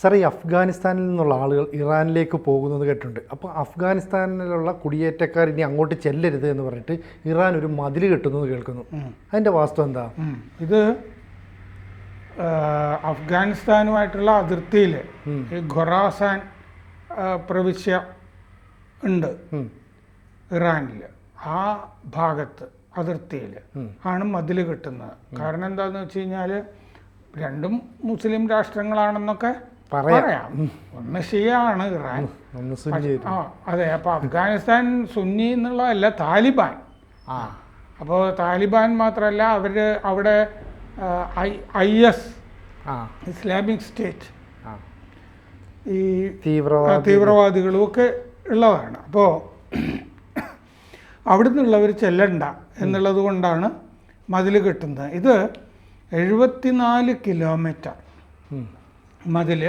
Sir, ഈ അഫ്ഗാനിസ്ഥാനിൽ നിന്നുള്ള ആളുകൾ ഇറാനിലേക്ക് പോകുന്നത് കേട്ടിട്ടുണ്ട്. അപ്പോൾ അഫ്ഗാനിസ്ഥാനിലുള്ള കുടിയേറ്റക്കാർ ഇനി അങ്ങോട്ട് ചെല്ലരുത് എന്ന് പറഞ്ഞിട്ട് ഇറാൻ ഒരു മതിൽ കെട്ടുന്നത് കേൾക്കുന്നു. അതിൻ്റെ വാസ്തവം എന്താ? ഇത് അഫ്ഗാനിസ്ഥാനുമായിട്ടുള്ള അതിർത്തിയിൽ ഈ ഖൊറാസാൻ പ്രവിശ്യ ഉണ്ട് ഇറാനിൽ. ആ ഭാഗത്ത് അതിർത്തിയിൽ ആണ് മതിൽ കെട്ടുന്നത്. കാരണം എന്താണെന്ന് വെച്ച് കഴിഞ്ഞാൽ രണ്ടും മുസ്ലിം രാഷ്ട്രങ്ങളാണെന്നൊക്കെ പറയാം. ഒന്ന് ഷിയാണ് ഇറാൻ, അതെ. അപ്പോൾ അഫ്ഗാനിസ്ഥാൻ സുന്നി എന്നുള്ളതല്ല, താലിബാൻ. അപ്പോൾ താലിബാൻ മാത്രമല്ല, അവർ അവിടെ IS ഇസ്ലാമിക് സ്റ്റേറ്റ് ഈ തീവ്രവാദികളും ഒക്കെ ഉള്ളതാണ്. അപ്പോൾ അവിടെ നിന്നുള്ളവർ ചെല്ലണ്ട എന്നുള്ളത് കൊണ്ടാണ് മതിൽ കെട്ടുന്നത്. ഇത് 74 കിലോമീറ്റർ മതിൽ,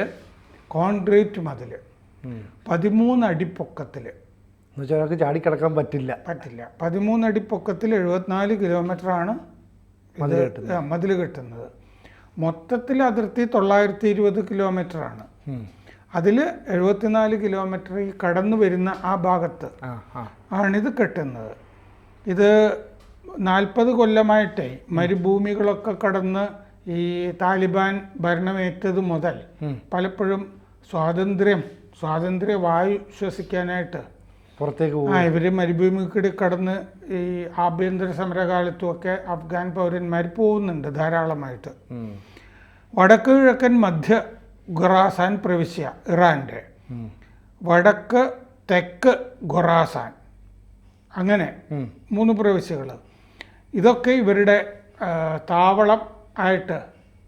കോൺക്രീറ്റ് മതിൽ, 13 അടി പൊക്കത്തിൽ. ചാടിക്കിടക്കാൻ പറ്റില്ല. 13 അടി പൊക്കത്തിൽ 74 കിലോമീറ്ററാണ് മതിൽ കെട്ടുന്നത്. മൊത്തത്തിൽ അതിർത്തി 920 കിലോമീറ്ററാണ്. അതിൽ 74 കിലോമീറ്റർ ഈ കടന്നു വരുന്ന ആ ഭാഗത്ത് ആണിത് കെട്ടുന്നത്. ഇത് 40 കൊല്ലമായിട്ടേ മരുഭൂമികളൊക്കെ കടന്ന് ഈ താലിബാൻ ഭരണമേറ്റത് മുതൽ പലപ്പോഴും സ്വാതന്ത്ര്യ വായു ശ്വസിക്കാനായിട്ട് പുറത്തേക്ക് ഇവർ മരുഭൂമിക്കിടെ കടന്ന് ഈ ആഭ്യന്തര സമരകാലത്തുമൊക്കെ അഫ്ഗാൻ പൗരന്മാർ പോകുന്നുണ്ട് ധാരാളമായിട്ട്. വടക്ക് കിഴക്കൻ മധ്യ ഖൊറാസാൻ പ്രവിശ്യ ഇറാൻ്റെ, വടക്ക് തെക്ക് ഖൊറാസാൻ, അങ്ങനെ 3 പ്രവിശ്യകൾ. ഇതൊക്കെ ഇവരുടെ താവളം ആയിട്ട്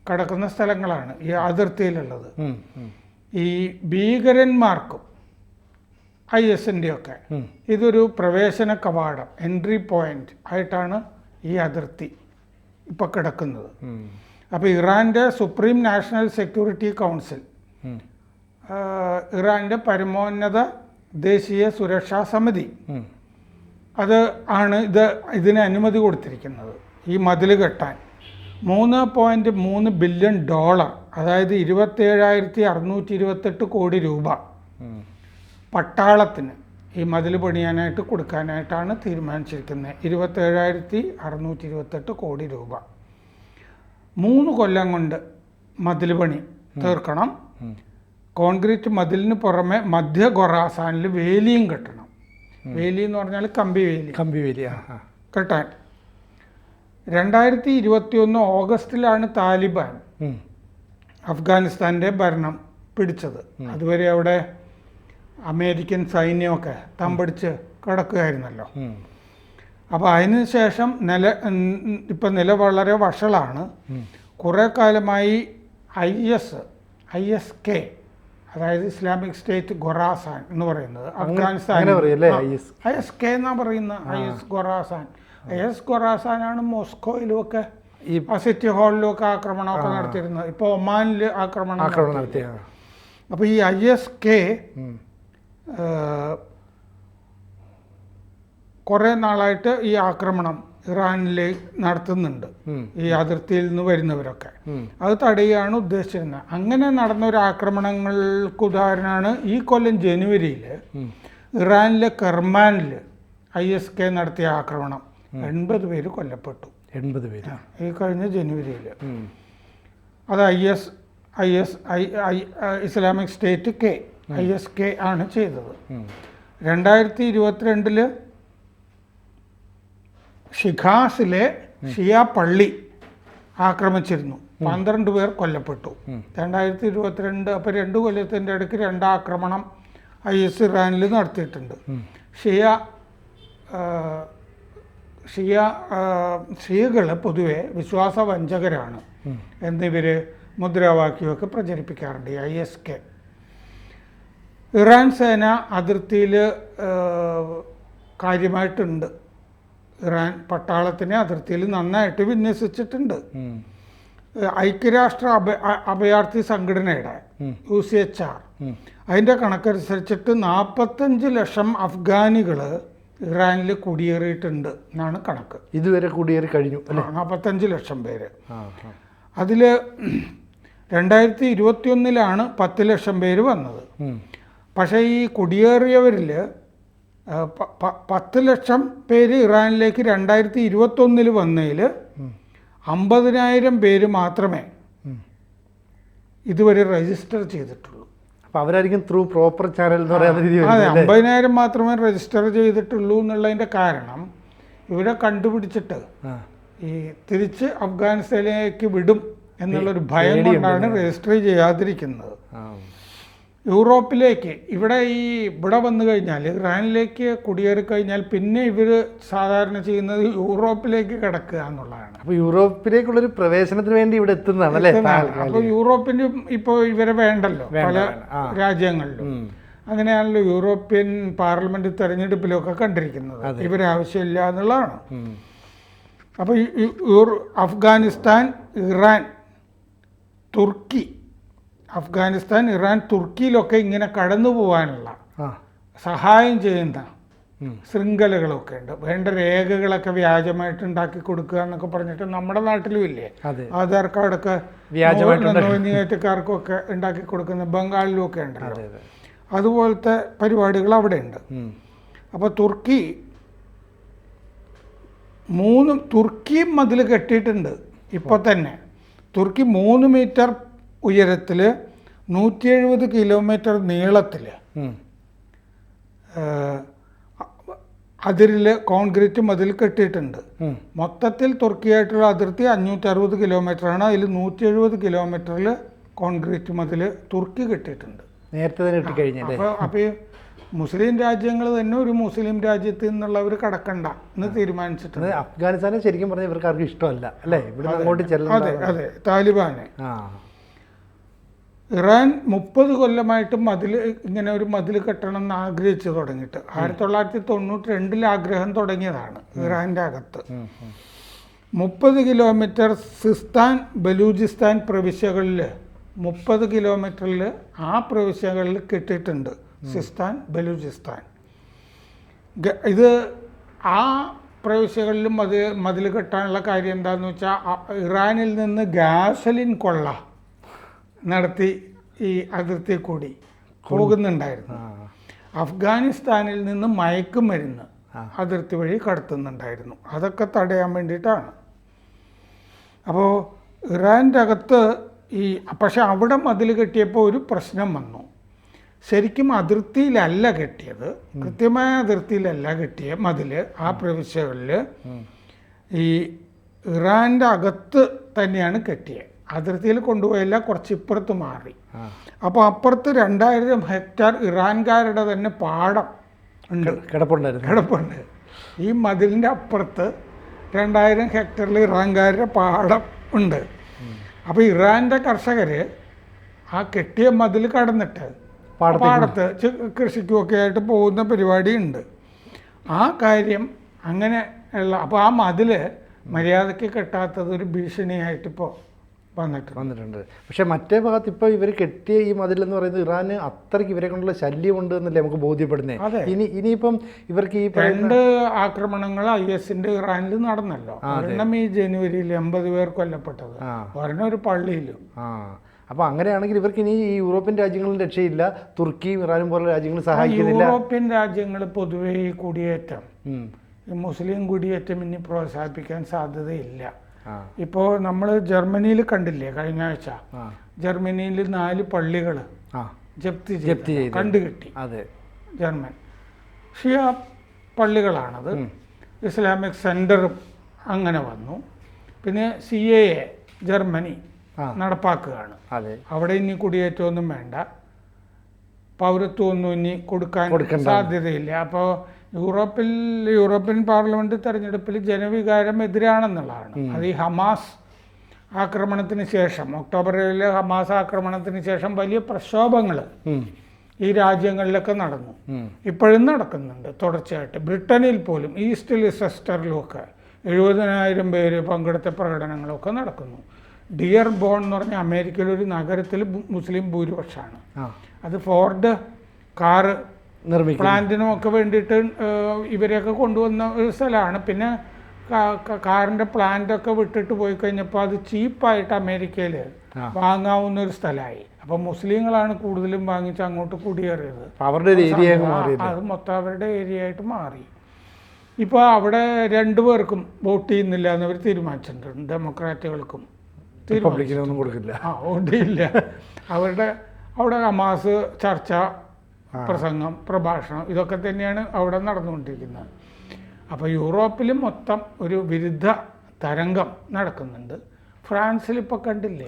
കിടക്കുന്ന സ്ഥലങ്ങളാണ് ഈ അതിർത്തിയിലുള്ളത്. ഈ ഭീകരന്മാർക്കും ISൻ്റെയൊക്കെ ഇതൊരു പ്രവേശന കവാടം, എൻട്രി പോയിന്റ് ആയിട്ടാണ് ഈ അതിർത്തി ഇപ്പം കിടക്കുന്നത്. അപ്പോൾ ഇറാൻ്റെ സുപ്രീം നാഷണൽ സെക്യൂരിറ്റി കൗൺസിൽ, ഇറാൻ്റെ പരമോന്നത ദേശീയ സുരക്ഷാ സമിതി, അത് ആണ് ഇതിന് അനുമതി കൊടുത്തിരിക്കുന്നത് ഈ മതിൽ കെട്ടാൻ. $3.3 ബില്യൺ, അതായത് 27,628 കോടി രൂപ പട്ടാളത്തിന് ഈ മതിൽ പണിയാനായിട്ട് കൊടുക്കാനായിട്ടാണ് തീരുമാനിച്ചിരിക്കുന്നത്. 27,628 കോടി രൂപ. 3 കൊല്ലം കൊണ്ട് മതിൽ പണി തീർക്കണം. കോൺക്രീറ്റ് മതിലിന് പുറമെ മധ്യ ഖൊറാസാനിൽ വേലിയും കെട്ടണം. വേലി എന്ന് പറഞ്ഞാൽ കമ്പി വേലി കെട്ടാൻ. 2021 ഓഗസ്റ്റിലാണ് താലിബാൻ അഫ്ഗാനിസ്ഥാൻ്റെ ഭരണം പിടിച്ചത്. അതുവരെ അവിടെ അമേരിക്കൻ സൈന്യമൊക്കെ തമ്പടിച്ച് കിടക്കുകയായിരുന്നല്ലോ. അപ്പോൾ അതിന് ശേഷം ഇപ്പം നില വളരെ വഷളാണ്. കുറേ കാലമായി ISK, അതായത് ഇസ്ലാമിക് സ്റ്റേറ്റ് ഖൊറാസാൻ എന്ന് പറയുന്നത് അഫ്ഗാനിസ്ഥാൻ ISK എന്നാണ് പറയുന്നത്. IS ഖൊറാസാനാണ് മോസ്കോയിലുമൊക്കെ ആ സിറ്റി ഹാളിലുമൊക്കെ ആക്രമണമൊക്കെ നടത്തിയിരുന്നത്. ഇപ്പോൾ ഒമാനിൽ ആക്രമണം നടത്തി. അപ്പോൾ ഈ ISK കുറേ നാളായിട്ട് ഈ ആക്രമണം ഇറാനിൽ നടത്തുന്നുണ്ട്, ഈ അതിർത്തിയിൽ നിന്ന് വരുന്നവരൊക്കെ. അത് തടയുകയാണ് ഉദ്ദേശിച്ചിരുന്നത്. അങ്ങനെ നടന്ന ഒരു ആക്രമണങ്ങൾക്ക് ഉദാഹരണമാണ് ഈ കൊല്ലം ജനുവരിയിൽ ഇറാനിലെ കെർമാനിൽ ISK നടത്തിയ ആക്രമണം. 80 പേര് കൊല്ലപ്പെട്ടു. 80 പേര് ഈ കഴിഞ്ഞ ജനുവരിയിൽ. അത് ഇസ്ലാമിക് സ്റ്റേറ്റ് ISK ആണ് ചെയ്തത്. 2022 ഷിഖാസിലെ ഷിയ പള്ളി ആക്രമിച്ചിരുന്നു. 12 പേർ കൊല്ലപ്പെട്ടു. 2022, അപ്പോൾ 2 കൊല്ലത്തിൻ്റെ ഇടയ്ക്ക് 2 ആക്രമണം IS ഇറാനിൽ നടത്തിയിട്ടുണ്ട്. ഷിയകൾ പൊതുവെ വിശ്വാസവഞ്ചകരാണ് എന്നിവർ മുദ്രാവാക്യമൊക്കെ പ്രചരിപ്പിക്കാറുണ്ട്. ISK ഇറാൻ സേന അതിർത്തിയിൽ കാര്യമായിട്ടുണ്ട്. ഇറാൻ പട്ടാളത്തിനെ അതിർത്തിയിൽ നന്നായിട്ട് വിന്യസിച്ചിട്ടുണ്ട്. ഐക്യരാഷ്ട്ര അഭയാർത്ഥി സംഘടനയുടെ UNHCR അതിൻ്റെ കണക്കനുസരിച്ചിട്ട് 45 ലക്ഷം അഫ്ഗാനികൾ ഇറാനിൽ കുടിയേറിയിട്ടുണ്ട് എന്നാണ് കണക്ക്. ഇതുവരെ കുടിയേറി കഴിഞ്ഞു 45 ലക്ഷം പേര്. അതിൽ 2021 10 ലക്ഷം പേര് വന്നത്. പക്ഷേ ഈ കുടിയേറിയവരിൽ 10 ലക്ഷം പേര് ഇറാനിലേക്ക് 2021 വന്നതിൽ 50,000 പേര് മാത്രമേ ഇതുവരെ രജിസ്റ്റർ ചെയ്തിട്ടുള്ളൂ. അപ്പോൾ അവരായിരിക്കും ത്രൂ പ്രോപ്പർ ചാനൽ എന്ന് പറയുന്ന രീതി. അതെ, 50,000 മാത്രമേ രജിസ്റ്റർ ചെയ്തിട്ടുള്ളൂ എന്നുള്ളതിൻ്റെ കാരണം ഇവരെ കണ്ടുപിടിച്ചിട്ട് ഈ തിരിച്ച് അഫ്ഗാനിസ്ഥാനിലേക്ക് വിടും എന്നുള്ളൊരു ഭയം കൊണ്ടാണ് രജിസ്റ്റർ ചെയ്യാതിരിക്കുന്നത്. യൂറോപ്പിലേക്ക് ഇവിടെ വന്നു കഴിഞ്ഞാൽ, ഇറാനിലേക്ക് കുടിയേറി കഴിഞ്ഞാൽ പിന്നെ ഇവർ സാധാരണ ചെയ്യുന്നത് യൂറോപ്പിലേക്ക് കിടക്കുക എന്നുള്ളതാണ്. അപ്പോൾ യൂറോപ്പിലേക്കുള്ളൊരു പ്രവേശനത്തിന് വേണ്ടി ഇവിടെ എത്തുന്നതാണ് അല്ലേ? അപ്പോൾ യൂറോപ്പിന് ഇപ്പോൾ ഇവരെ വേണ്ടല്ലോ പല രാജ്യങ്ങളിലും. അങ്ങനെയാണല്ലോ യൂറോപ്യൻ പാർലമെന്റ് തെരഞ്ഞെടുപ്പിലൊക്കെ കണ്ടിരിക്കുന്നത്. ഇവരെ ആവശ്യമില്ല എന്നുള്ളതാണ്. അപ്പോൾ അഫ്ഗാനിസ്ഥാൻ, ഇറാൻ, തുർക്കി, അഫ്ഗാനിസ്ഥാൻ, ഇറാൻ, തുർക്കിയിലൊക്കെ ഇങ്ങനെ കടന്നു പോകാനുള്ള സഹായം ചെയ്യുന്ന ശൃംഖലകളൊക്കെ ഉണ്ട്. വേണ്ട രേഖകളൊക്കെ വ്യാജമായിട്ട് ഉണ്ടാക്കി കൊടുക്കുക എന്നൊക്കെ പറഞ്ഞിട്ട് നമ്മുടെ നാട്ടിലും ഇല്ലേ, ആധാർ കാർഡൊക്കെ നോമിനിയേറ്റക്കാർക്കൊക്കെ ഉണ്ടാക്കി കൊടുക്കുന്ന ബംഗാളിലും ഒക്കെ ഉണ്ടല്ലോ. അതുപോലത്തെ പരിപാടികൾ അവിടെ ഉണ്ട്. അപ്പോൾ തുർക്കി മതിൽ കെട്ടിയിട്ടുണ്ട് ഇപ്പോൾ തന്നെ. തുർക്കി 3 മീറ്റർ ഉയരത്തിൽ 170 കിലോമീറ്റർ നീളത്തിൽ അതിരിൽ കോൺക്രീറ്റ് മതിൽ കെട്ടിയിട്ടുണ്ട്. മൊത്തത്തിൽ തുർക്കിയായിട്ടുള്ള അതിർത്തി 560 കിലോമീറ്ററാണ്. അതിൽ 170 കിലോമീറ്ററിൽ കോൺക്രീറ്റ് മതിൽ തുർക്കി കെട്ടിയിട്ടുണ്ട്. നേരത്തെ തന്നെ കിട്ടിക്കഴിഞ്ഞാൽ. അപ്പോൾ മുസ്ലിം രാജ്യങ്ങൾ തന്നെ ഒരു മുസ്ലിം രാജ്യത്ത് നിന്നുള്ളവർ കടക്കണ്ട എന്ന് തീരുമാനിച്ചിട്ടുണ്ട്. അഫ്ഗാനിസ്ഥാനെ ശരിക്കും പറഞ്ഞാൽ ഇവർക്ക് ആർക്കും ഇഷ്ടമല്ല അല്ലേ, ഇവിടെ അങ്ങോട്ട് ചെല്ലുന്നത്. അതെ അതെ, താലിബാന്. ഇറാൻ 30 കൊല്ലമായിട്ട് ഇങ്ങനെ ഒരു മതിൽ കെട്ടണം എന്ന് ആഗ്രഹിച്ചു തുടങ്ങിയിട്ട് 1992 ആഗ്രഹം തുടങ്ങിയതാണ് ഇറാൻ്റെ അകത്ത്. 30 കിലോമീറ്റർ സിസ്താൻ, ബലൂചിസ്ഥാൻ പ്രവിശ്യകളിൽ 30 കിലോമീറ്ററിൽ ആ പ്രവിശ്യകളിൽ കെട്ടിയിട്ടുണ്ട്. സിസ്താൻ, ബലൂചിസ്ഥാൻ. ഇത് ആ പ്രവിശ്യകളിലും മതിൽ കെട്ടാനുള്ള കാര്യം എന്താണെന്ന് വെച്ചാൽ ഇറാനിൽ നിന്ന് ഗ്യാസലിൻ കൊള്ള നടത്തി ഈ അതിർത്തി കൂടി പോകുന്നുണ്ടായിരുന്നു. അഫ്ഗാനിസ്ഥാനിൽ നിന്ന് മയക്കുമരുന്ന് അതിർത്തി വഴി കടത്തുന്നുണ്ടായിരുന്നു. അതൊക്കെ തടയാൻ വേണ്ടിയിട്ടാണ്. അപ്പോൾ ഇറാൻ്റെ അകത്ത് പക്ഷെ അവിടെ മതിൽ കെട്ടിയപ്പോൾ ഒരു പ്രശ്നം വന്നു. ശരിക്കും അതിർത്തിയിലല്ല കെട്ടിയത്, കൃത്യമായ അതിർത്തിയിലല്ല കെട്ടിയ മതിൽ. ആ പ്രവിശ്യകളിൽ ഈ ഇറാൻ്റെ അകത്ത് തന്നെയാണ് കെട്ടിയത്. അതിർത്തിയിൽ കൊണ്ടുപോയില്ല, കുറച്ച് ഇപ്പുറത്ത് മാറി. അപ്പോൾ അപ്പുറത്ത് 2000 ഹെക്ടർ ഇറാൻകാരുടെ തന്നെ പാടം ഉണ്ട്, കിടപ്പുണ്ട്. ഈ മതിലിൻ്റെ അപ്പുറത്ത് 2000 ഹെക്ടറിൽ ഇറാൻകാരുടെ പാടം ഉണ്ട്. അപ്പോൾ ഇറാൻ്റെ കർഷകർ ആ കെട്ടിയ മതിൽ കടന്നിട്ട് പാടത്ത് കൃഷിക്കുമൊക്കെ ആയിട്ട് പോകുന്ന പരിപാടി ഉണ്ട്. ആ കാര്യം അങ്ങനെ ഉള്ള, അപ്പോൾ ആ മതിൽ മര്യാദയ്ക്ക് കെട്ടാത്തത് ഒരു ഭീഷണിയായിട്ടിപ്പോൾ വന്നിട്ടുണ്ട്. പക്ഷെ മറ്റേ ഭാഗത്ത് ഇപ്പോൾ ഇവർ കെട്ടിയ ഈ മതിലെന്ന് പറയുന്നത് ഇറാന് അത്രയ്ക്ക് ഇവരെ കൊണ്ടുള്ള ശല്യമുണ്ട് എന്നല്ലേ നമുക്ക് ബോധ്യപ്പെടുന്നത്. ഇനിയിപ്പം ഇവർക്ക് ഈ 2 ആക്രമണങ്ങൾ IS-ന്റെ ഇറാനിൽ നടന്നല്ലോ. ഒരെണ്ണം ഈ ജനുവരിയിൽ 80 പേർ കൊല്ലപ്പെട്ടത്, ഒരെണ്ണം ഒരു പള്ളിയിലും. അപ്പോൾ അങ്ങനെയാണെങ്കിൽ ഇവർക്ക് ഇനി ഈ യൂറോപ്യൻ രാജ്യങ്ങളും രക്ഷയില്ല, തുർക്കിയും ഇറാനും പോലുള്ള രാജ്യങ്ങൾ സഹായിക്കുന്നില്ല. യൂറോപ്യൻ രാജ്യങ്ങൾ പൊതുവേ ഈ കുടിയേറ്റം, ഈ മുസ്ലിം കുടിയേറ്റം ഇനി പ്രോത്സാഹിപ്പിക്കാൻ സാധ്യതയില്ല. ഇപ്പോൾ നമ്മൾ ജർമ്മനിയിൽ കണ്ടില്ലേ കഴിഞ്ഞ ആഴ്ച, ജർമ്മനിയിൽ 4 പള്ളികൾ ജപ്തി ചെയ്ത് കണ്ടുകിട്ടി. ജർമ്മൻ ഷിയ പള്ളികളാണത്. ഇസ്ലാമിക് സെൻറ്ററും അങ്ങനെ വന്നു. പിന്നെ CAA ജർമ്മനി നടപ്പാക്കുകയാണ്. അവിടെ ഇനി കുടിയേറ്റമൊന്നും വേണ്ട, പൗരത്വമൊന്നും ഇനി കൊടുക്കാൻ സാധ്യതയില്ല. അപ്പോൾ യൂറോപ്യൻ പാർലമെന്റ് തെരഞ്ഞെടുപ്പിൽ ജനവികാരം എതിരാണെന്നുള്ളതാണ്. അത് ഈ ഹമാസ് ആക്രമണത്തിന് ശേഷം, ഒക്ടോബറിലെ ഹമാസ് ആക്രമണത്തിന് ശേഷം വലിയ പ്രക്ഷോഭങ്ങൾ ഈ രാജ്യങ്ങളിലൊക്കെ നടന്നു, ഇപ്പോഴും നടക്കുന്നുണ്ട് തുടർച്ചയായിട്ട്. ബ്രിട്ടനിൽ പോലും ഈസ്റ്റ് ലിസെസ്റ്ററിലുമൊക്കെ 70,000 പേര് പങ്കെടുത്ത പ്രകടനങ്ങളൊക്കെ നടക്കുന്നു. ഡിയർ ബോൺ എന്ന് പറഞ്ഞ അമേരിക്കയിലൊരു നഗരത്തിൽ മുസ്ലിം ഭൂരിപക്ഷമാണ്. അത് ഫോർഡ് കാറ് പ്ലാന്റിനുമൊക്കെ വേണ്ടിയിട്ട് ഇവരെയൊക്കെ കൊണ്ടുവന്ന ഒരു സ്ഥലമാണ്. പിന്നെ കാറിൻ്റെ പ്ലാന്റൊക്കെ വിട്ടിട്ട് പോയി കഴിഞ്ഞപ്പോൾ അത് ചീപ്പായിട്ട് അമേരിക്കയിൽ വാങ്ങാവുന്ന ഒരു സ്ഥലമായി. അപ്പം മുസ്ലിങ്ങളാണ് കൂടുതലും വാങ്ങിച്ച് അങ്ങോട്ട് കുടിയേറിയത്. അവരുടെ ഒരു ഏരിയ അത് മൊത്തം അവരുടെ ഏരിയ ആയിട്ട് മാറി. ഇപ്പോൾ അവിടെ രണ്ടുപേർക്കും വോട്ട് ചെയ്യുന്നില്ല എന്നവർ തീരുമാനിച്ചിട്ടുണ്ട്. ഡെമോക്രാറ്റുകൾക്കും റിപ്പബ്ലിക്കിനൊന്നും കൊടുക്കില്ല. വോട്ടില്ല. അവിടെ ഹമാസ് ചർച്ച, പ്രസംഗം, പ്രഭാഷണം ഇതൊക്കെ തന്നെയാണ് അവിടെ നടന്നുകൊണ്ടിരിക്കുന്നത്. അപ്പോൾ യൂറോപ്പിലും മൊത്തം ഒരു വിരുദ്ധ തരംഗം നടക്കുന്നുണ്ട്. ഫ്രാൻസിൽ ഇപ്പോൾ കണ്ടില്ലേ,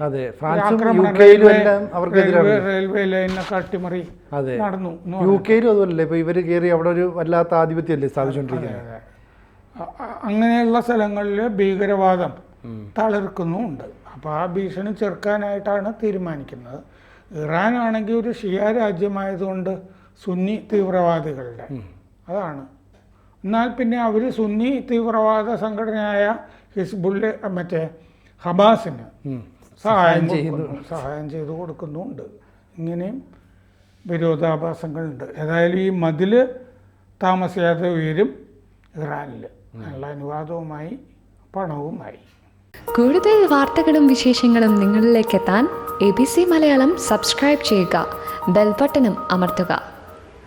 റെയിൽവേ ലൈനൊക്കെ അട്ടിമറി നടന്നു. യുകെയിലും അതുപോലെ ഇപ്പോൾ ഇവർ കയറി അവിടെ ഒരു വല്ലാത്ത ആധിപത്യമല്ലേ സ്ഥാപിച്ചുകൊണ്ടിരിക്കുന്നത്. അങ്ങനെയുള്ള സ്ഥലങ്ങളിൽ ഭീകരവാദം തളിർക്കുന്നുമുണ്ട്. അപ്പോൾ ആ ഭീഷണി ചെറുക്കാനായിട്ടാണ് തീരുമാനിക്കുന്നത്. ഇറാനാണെങ്കിൽ ഒരു ഷിയ രാജ്യമായതുകൊണ്ട് സുന്നി തീവ്രവാദികളുടെ അതാണ്. എന്നാൽ പിന്നെ അവർ സുന്നി തീവ്രവാദ സംഘടനയായ ഹിസ്ബുള്ള മറ്റേ ഹമാസിന് സഹായം ചെയ്തു കൊടുക്കുന്നുമുണ്ട്. ഇങ്ങനെയും വിരോധാഭാസങ്ങളുണ്ട്. ഏതായാലും ഈ മതിൽ താമസിയാതെ ഉയരും ഇറാനിൽ. നല്ല അനുവാദവുമായി പണവുമായി. കൂടുതൽ വാർത്തകളും വിശേഷങ്ങളും നിങ്ങളിലേക്ക് എത്താൻ ABC മലയാളം സബ്സ്ക്രൈബ് ചെയ്യുക, ബെൽ ബട്ടണും അമർത്തുക.